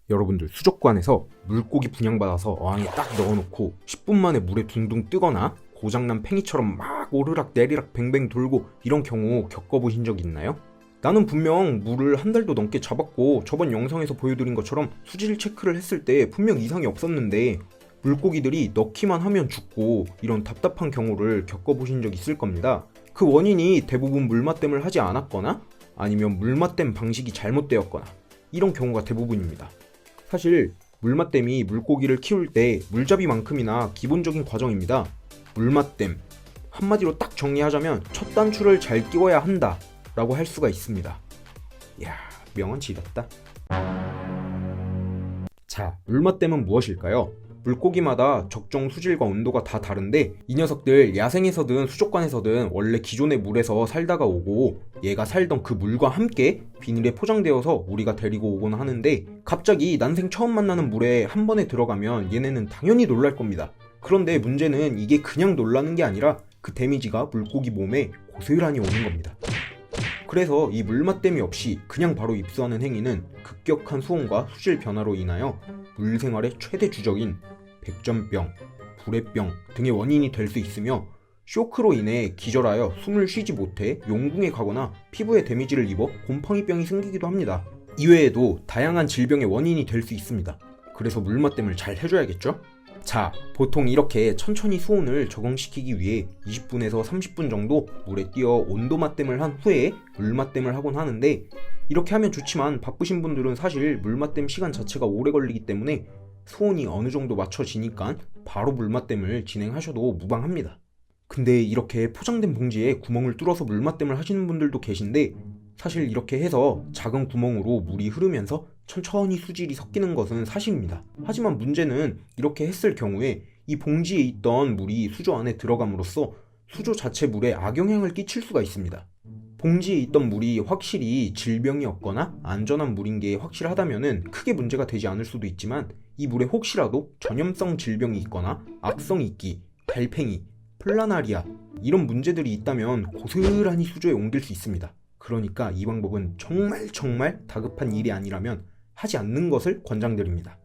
여러분들 수족관에서 물고기 분양받아서 어항에 딱 넣어놓고 10분 만에 물에 둥둥 뜨거나 고장난 팽이처럼 막 오르락 내리락 뱅뱅 돌고 이런 경우 겪어보신 적 있나요? 나는 분명 물을 한 달도 넘게 잡았고 저번 영상에서 보여드린 것처럼 수질 체크를 했을 때 분명 이상이 없었는데 물고기들이 넣기만 하면 죽고 이런 답답한 경우를 겪어보신 적 있을 겁니다. 그 원인이 대부분 물맛댐을 하지 않았거나 아니면 물맛댐 방식이 잘못되었거나 이런 경우가 대부분입니다. 사실 물맛댐이 물고기를 키울 때 물잡이만큼이나 기본적인 과정입니다. 물맛댐, 한마디로 딱 정리하자면 첫 단추를 잘 끼워야 한다 라고 할 수가 있습니다. 이야, 명언 지렸다. 자, 물맛댐은 무엇일까요? 물고기마다 적정 수질과 온도가 다 다른데 이 녀석들 야생에서든 수족관에서든 원래 기존의 물에서 살다가 오고 얘가 살던 그 물과 함께 비닐에 포장되어서 우리가 데리고 오곤 하는데 갑자기 난생 처음 만나는 물에 한 번에 들어가면 얘네는 당연히 놀랄 겁니다. 그런데 문제는 이게 그냥 놀라는 게 아니라 그 데미지가 물고기 몸에 고스란히 오는 겁니다. 그래서 이 물맛댐이 없이 그냥 바로 입수하는 행위는 급격한 수온과 수질 변화로 인하여 물생활의 최대 주적인 백전병, 불회병 등의 원인이 될 수 있으며 쇼크로 인해 기절하여 숨을 쉬지 못해 용궁에 가거나 피부에 데미지를 입어 곰팡이병이 생기기도 합니다. 이외에도 다양한 질병의 원인이 될 수 있습니다. 그래서 물맛댐을 잘 해줘야겠죠? 자, 보통 이렇게 천천히 수온을 적응시키기 위해 20분에서 30분 정도 물에 뛰어 온도 맞댐을 한 후에 물맛댐을 하곤 하는데 이렇게 하면 좋지만 바쁘신 분들은 사실 물맛댐 시간 자체가 오래 걸리기 때문에 수온이 어느 정도 맞춰지니까 바로 물맛댐을 진행하셔도 무방합니다. 근데 이렇게 포장된 봉지에 구멍을 뚫어서 물맛댐을 하시는 분들도 계신데 사실 이렇게 해서 작은 구멍으로 물이 흐르면서 천천히 수질이 섞이는 것은 사실입니다. 하지만 문제는 이렇게 했을 경우에 이 봉지에 있던 물이 수조 안에 들어감으로써 수조 자체 물에 악영향을 끼칠 수가 있습니다. 봉지에 있던 물이 확실히 질병이 없거나 안전한 물인 게 확실하다면은 크게 문제가 되지 않을 수도 있지만 이 물에 혹시라도 전염성 질병이 있거나 악성 이끼, 달팽이, 플라나리아 이런 문제들이 있다면 고스란히 수조에 옮길 수 있습니다. 그러니까 이 방법은 정말 다급한 일이 아니라면 하지 않는 것을 권장드립니다.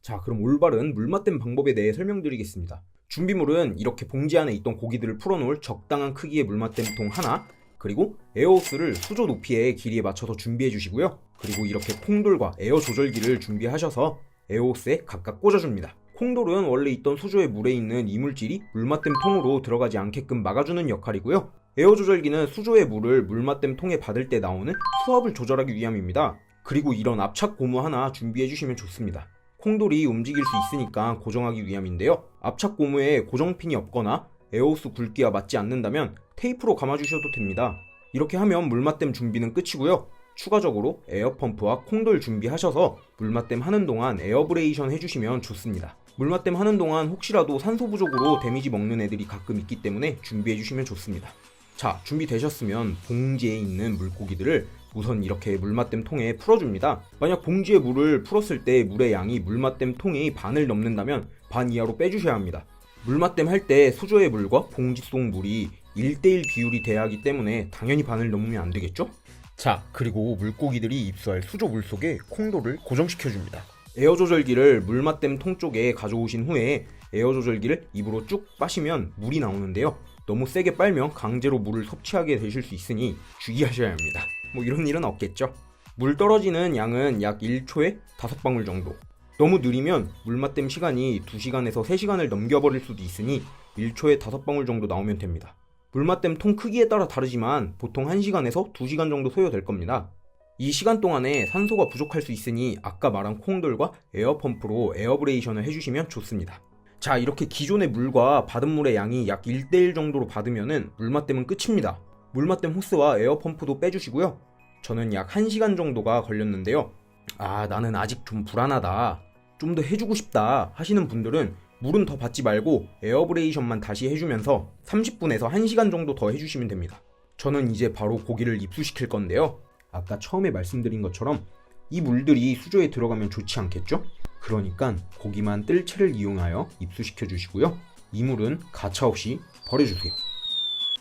자, 그럼 올바른 물맛댐 방법에 대해 설명드리겠습니다. 준비물은 이렇게 봉지 안에 있던 고기들을 풀어놓을 적당한 크기의 물맛댐 통 하나, 그리고 에어호스를 수조 높이의 길이에 맞춰서 준비해 주시고요. 그리고 이렇게 콩돌과 에어 조절기를 준비하셔서 에어호스에 각각 꽂아줍니다. 콩돌은 원래 있던 수조의 물에 있는 이물질이 물맛댐 통으로 들어가지 않게끔 막아주는 역할이고요. 에어 조절기는 수조의 물을 물맛댐 통에 받을 때 나오는 수압을 조절하기 위함입니다. 그리고 이런 압착 고무 하나 준비해 주시면 좋습니다. 콩돌이 움직일 수 있으니까 고정하기 위함인데요. 압착 고무에 고정핀이 없거나 에어호스 굵기와 맞지 않는다면 테이프로 감아주셔도 됩니다. 이렇게 하면 물맛댐 준비는 끝이고요. 추가적으로 에어펌프와 콩돌 준비하셔서 물맛댐 하는 동안 에어브레이션 해주시면 좋습니다. 물맛댐 하는 동안 혹시라도 산소 부족으로 데미지 먹는 애들이 가끔 있기 때문에 준비해주시면 좋습니다. 자, 준비되셨으면 봉지에 있는 물고기들을 우선 이렇게 물맛댐 통에 풀어줍니다. 만약 봉지에 물을 풀었을 때 물의 양이 물맛댐 통의 반을 넘는다면 반 이하로 빼주셔야 합니다. 물맛댐 할 때 수조의 물과 봉지 속 물이 1:1 비율이 돼야 하기 때문에 당연히 반을 넘으면 안 되겠죠? 자, 그리고 물고기들이 입수할 수조 물속에 콩돌을 고정시켜줍니다. 에어 조절기를 물맛댐 통 쪽에 가져오신 후에 에어 조절기를 입으로 쭉 빠시면 물이 나오는데요. 너무 세게 빨면 강제로 물을 섭취하게 되실 수 있으니 주의하셔야 합니다. 뭐 이런 일은 없겠죠. 물 떨어지는 양은 약 1초에 5방울 정도. 너무 느리면 물맛댐 시간이 2시간에서 3시간을 넘겨버릴 수도 있으니 1초에 5방울 정도 나오면 됩니다. 물맛댐 통 크기에 따라 다르지만 보통 1시간에서 2시간 정도 소요될 겁니다. 이 시간 동안에 산소가 부족할 수 있으니 아까 말한 콩돌과 에어펌프로 에어브레이션을 해주시면 좋습니다. 자, 이렇게 기존의 물과 받은 물의 양이 약 1:1 정도로 받으면은 물맛댐은 끝입니다. 물맛댐 호스와 에어펌프도 빼주시고요. 저는 약 1시간 정도가 걸렸는데요. 아, 나는 아직 좀 불안하다, 좀 더 해주고 싶다 하시는 분들은 물은 더 받지 말고 에어브레이션만 다시 해주면서 30분에서 1시간 정도 더 해주시면 됩니다. 저는 이제 바로 고기를 입수시킬 건데요. 아까 처음에 말씀드린 것처럼 이 물들이 수조에 들어가면 좋지 않겠죠? 그러니까 고기만 뜰채를 이용하여 입수시켜 주시고요. 이 물은 가차없이 버려주세요.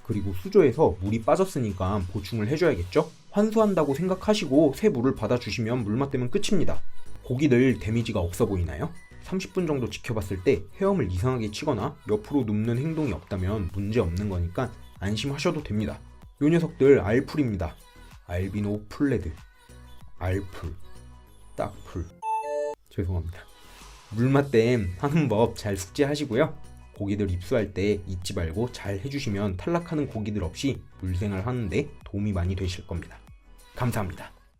그리고 수조에서 물이 빠졌으니까 보충을 해줘야겠죠? 환수한다고 생각하시고 새 물을 받아주시면 물맛댐은 끝입니다. 고기들 데미지가 없어 보이나요? 30분 정도 지켜봤을 때 헤엄을 이상하게 치거나 옆으로 눕는 행동이 없다면 문제 없는 거니까 안심하셔도 됩니다. 요 녀석들 알풀입니다. 알비노 풀레드, 알풀, 딱풀. 죄송합니다. 물맛댐 하는 법 잘 숙지하시고요. 고기들 입수할 때 잊지 말고 잘 해주시면 탈락하는 고기들 없이 물생활 하는데 도움이 많이 되실 겁니다. 감사합니다.